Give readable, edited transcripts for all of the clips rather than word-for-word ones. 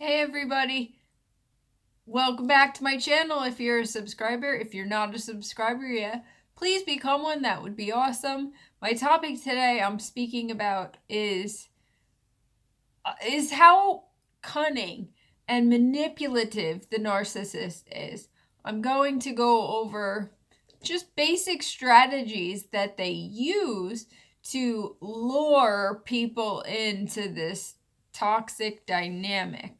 Hey everybody, welcome back to my channel. If you're a subscriber, if you're not a subscriber yet, please become one. That would be awesome. My topic today I'm speaking about is how cunning and manipulative the narcissist is. I'm going to go over just basic strategies that they use to lure people into this toxic dynamic.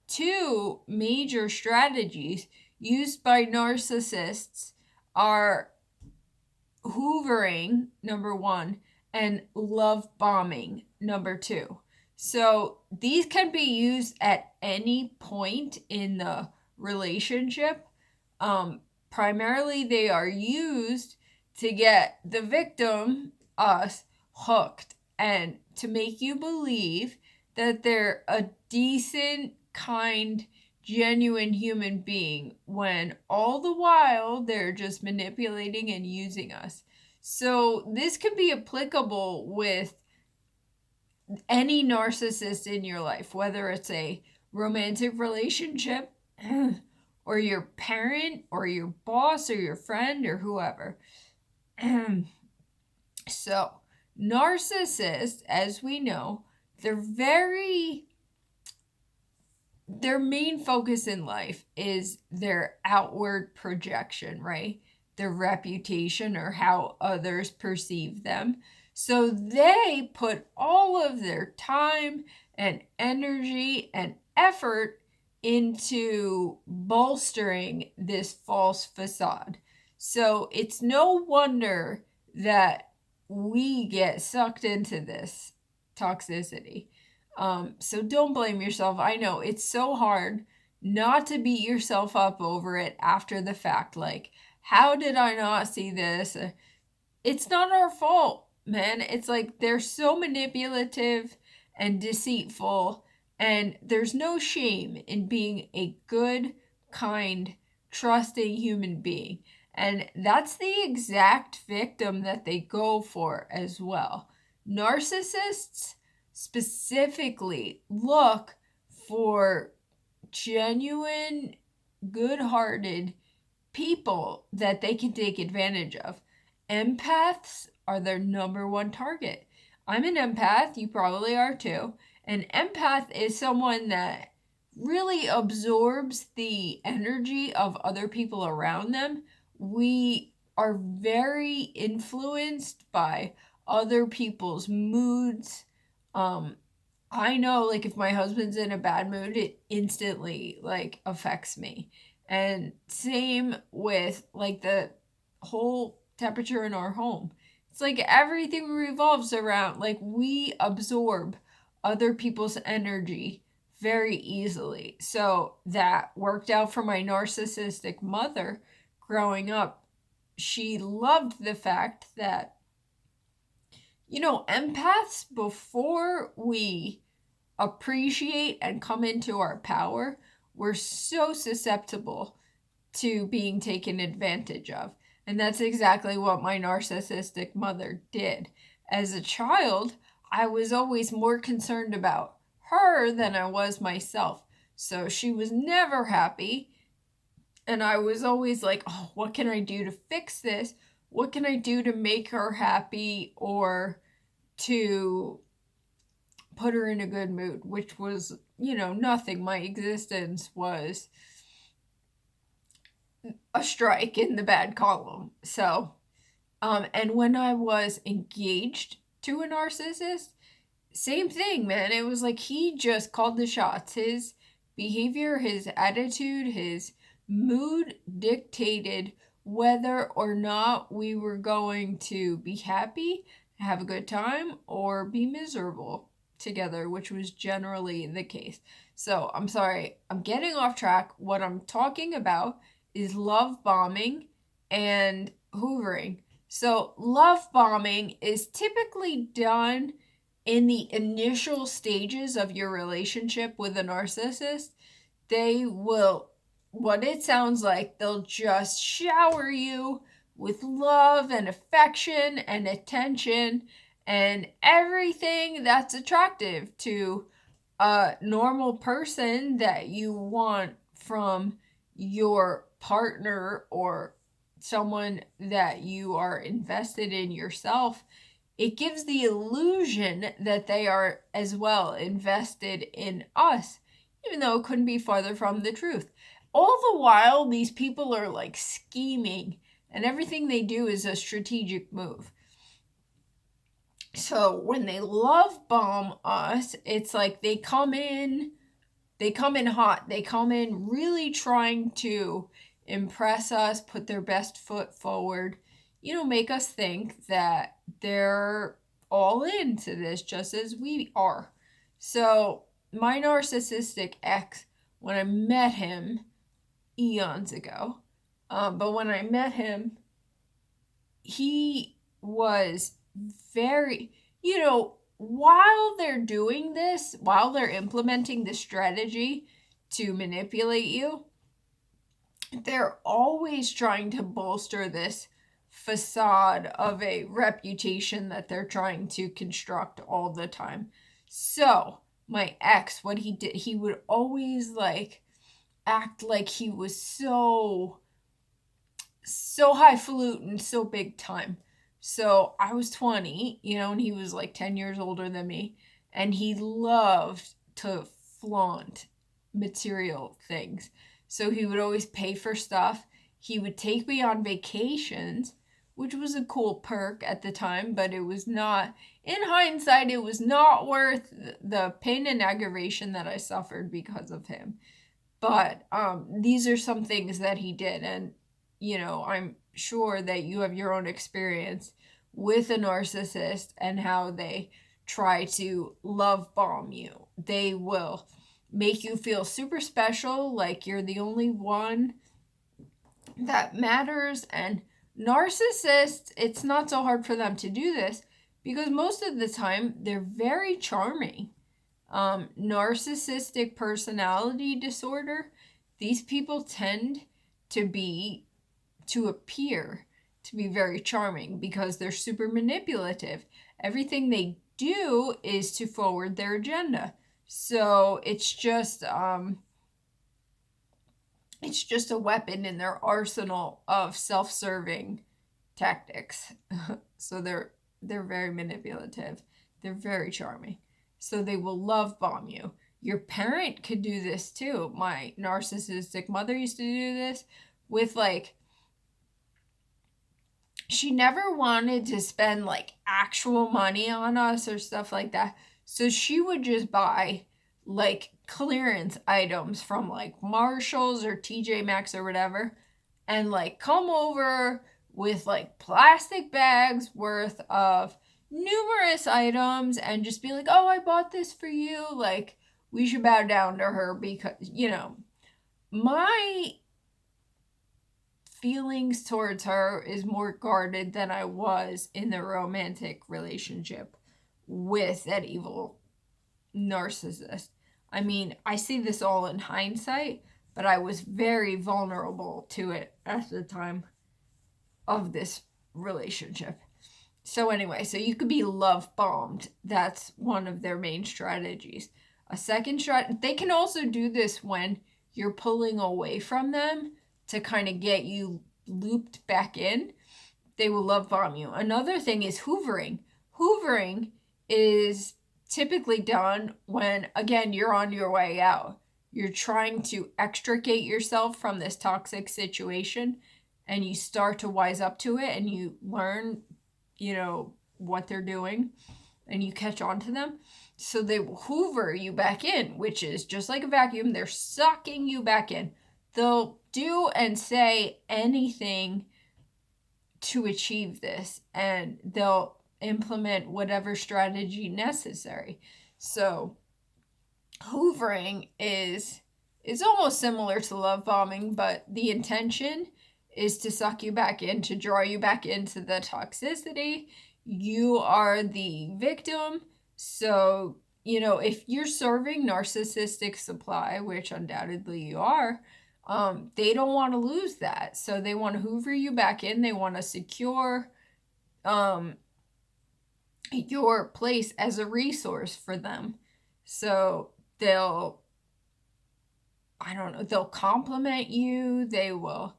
Two major strategies used by narcissists are hoovering, number one, and love bombing, number two. So these can be used at any point in the relationship. Primarily, they are used to get the victim, us, hooked and to make you believe that they're a decent, kind, genuine human being when all the while they're just manipulating and using us. So this can be applicable with any narcissist in your life, whether it's a romantic relationship or your parent or your boss or your friend or whoever. So, narcissists, as we know, they're their main focus in life is their outward projection, right? Their reputation or how others perceive them. So they put all of their time and energy and effort into bolstering this false facade. So it's no wonder that we get sucked into this toxicity. So don't blame yourself. I know it's so hard not to beat yourself up over it after the fact. Like, how did I not see this? It's not our fault, man. It's like they're so manipulative and deceitful, and there's no shame in being a good, kind, trusting human being. And that's the exact victim that they go for as well. Narcissists specifically look for genuine, good hearted people that they can take advantage of. Empaths are their number one target. I'm an empath, you probably are too. An empath is someone that really absorbs the energy of other people around them. We are very influenced by other people's moods. I know, like, if my husband's in a bad mood, it instantly like affects me. And same with like the whole temperature in our home. It's like everything revolves around, like, we absorb other people's energy very easily. So that worked out for my narcissistic mother growing up. She loved the fact that, empaths, before we appreciate and come into our power, we're so susceptible to being taken advantage of. And that's exactly what my narcissistic mother did. As a child, I was always more concerned about her than I was myself. So she was never happy. And I was always like, oh, what can I do to fix this? What can I do to make her happy or to put her in a good mood? Which was, nothing. My existence was a strike in the bad column. So, and when I was engaged to a narcissist, same thing, man. It was like he just called the shots. His behavior, his attitude, his mood dictated whether or not we were going to be happy, have a good time, or be miserable together, which was generally the case. So I'm sorry, I'm getting off track. What I'm talking about is love bombing and hoovering. So, love bombing is typically done in the initial stages of your relationship with a narcissist. They will, what it sounds like, they'll just shower you with love and affection and attention and everything that's attractive to a normal person that you want from your partner or someone that you are invested in yourself, it gives the illusion that they are as well invested in us, even though it couldn't be farther from the truth. All the while, these people are like scheming, and everything they do is a strategic move. So when they love bomb us, it's like they come in hot. They come in really trying to impress us, put their best foot forward, make us think that they're all into this just as we are. So my narcissistic ex, when I met him eons ago, but when I met him, he was very, while they're doing this, while they're implementing this strategy to manipulate you, they're always trying to bolster this facade of a reputation that they're trying to construct all the time. So, my ex, what he did, he would always act like he was so highfalutin, so big time. So I was 20, and he was like 10 years older than me, and he loved to flaunt material things. So he would always pay for stuff. He would take me on vacations, which was a cool perk at the time, but it was not, in hindsight, it was not worth the pain and aggravation that I suffered because of him. But these are some things that he did, and I'm sure that you have your own experience with a narcissist and how they try to love bomb you. They will make you feel super special, like you're the only one that matters. And narcissists, it's not so hard for them to do this because most of the time they're very charming. Narcissistic personality disorder, these people tend to appear to be very charming because they're super manipulative. Everything they do is to forward their agenda. So it's just a weapon in their arsenal of self-serving tactics. So they're very manipulative. They're very charming. So they will love bomb you. Your parent could do this too. My narcissistic mother used to do this with she never wanted to spend actual money on us or stuff like that. So she would just buy clearance items from Marshalls or TJ Maxx or whatever, and come over with plastic bags worth of numerous items and just be like, oh, I bought this for you. We should bow down to her because, my feelings towards her is more guarded than I was in the romantic relationship with that evil narcissist. I mean, I see this all in hindsight, but I was very vulnerable to it at the time of this relationship. So anyway, so you could be love bombed. That's one of their main strategies. A second strategy, they can also do this when you're pulling away from them to kind of get you looped back in. They will love bomb you. Another thing is hoovering. Hoovering is typically done when, again, you're on your way out. You're trying to extricate yourself from this toxic situation, and you start to wise up to it, and you learn, what they're doing, and you catch on to them. So they will hoover you back in, which is just like a vacuum. They're sucking you back in. They'll do and say anything to achieve this, and they'll implement whatever strategy necessary. So hoovering is almost similar to love bombing, but the intention is to suck you back in, to draw you back into the toxicity. You are the victim. So, if you're serving narcissistic supply, which undoubtedly you are, they don't want to lose that. So they want to hoover you back in. They want to secure your place as a resource for them. So they'll, I don't know, they'll compliment you. They will,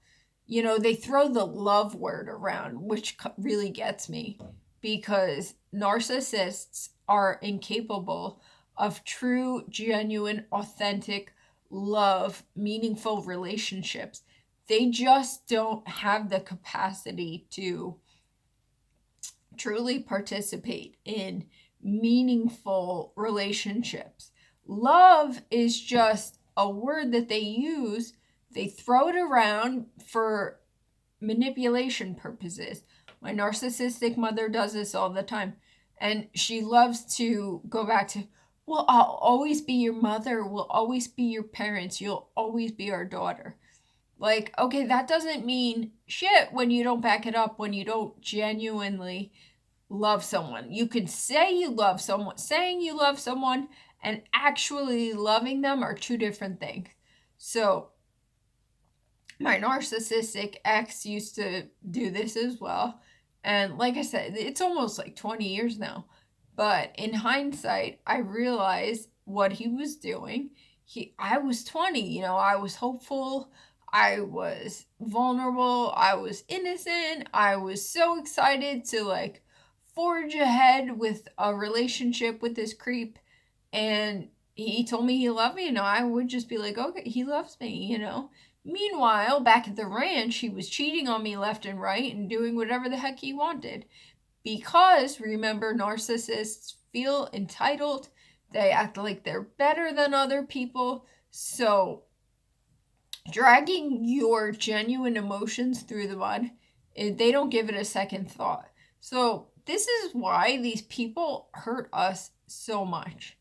they throw the love word around, which really gets me, because narcissists are incapable of true, genuine, authentic love, meaningful relationships. They just don't have the capacity to truly participate in meaningful relationships. Love is just a word that they use. They throw it around for manipulation purposes. My narcissistic mother does this all the time. And she loves to go back to, well, I'll always be your mother. We'll always be your parents. You'll always be our daughter. Like, okay, that doesn't mean shit when you don't back it up, when you don't genuinely love someone. You can say you love someone. Saying you love someone and actually loving them are two different things. So, my narcissistic ex used to do this as well. And like I said, it's almost like 20 years now. But in hindsight, I realized what he was doing. I was 20, I was hopeful. I was vulnerable. I was innocent. I was so excited to like forge ahead with a relationship with this creep. And he told me he loved me, and I would just be like, okay, he loves me. Meanwhile, back at the ranch, he was cheating on me left and right and doing whatever the heck he wanted. Because, remember, narcissists feel entitled. They act like they're better than other people. So, dragging your genuine emotions through the mud, they don't give it a second thought. So, this is why these people hurt us so much.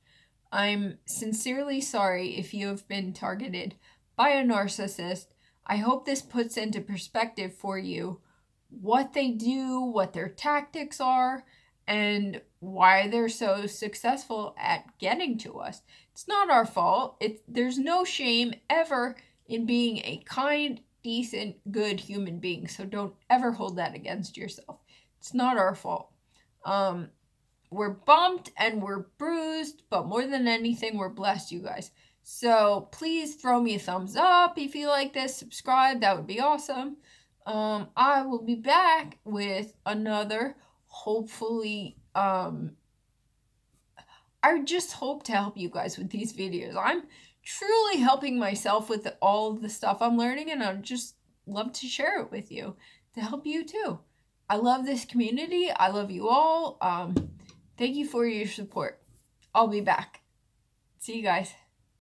I'm sincerely sorry if you have been targeted by a narcissist. I hope this puts into perspective for you what they do, what their tactics are, and why they're so successful at getting to us. It's not our fault. There's no shame ever in being a kind, decent, good human being. So don't ever hold that against yourself. It's not our fault. We're bumped and we're bruised, but more than anything, we're blessed, you guys. So please throw me a thumbs up if you like this. Subscribe. That would be awesome. I will be back with another, hopefully, I just hope to help you guys with these videos. I'm truly helping myself with all the stuff I'm learning, and I'd just love to share it with you to help you too. I love this community. I love you all. Thank you for your support. I'll be back. See you guys.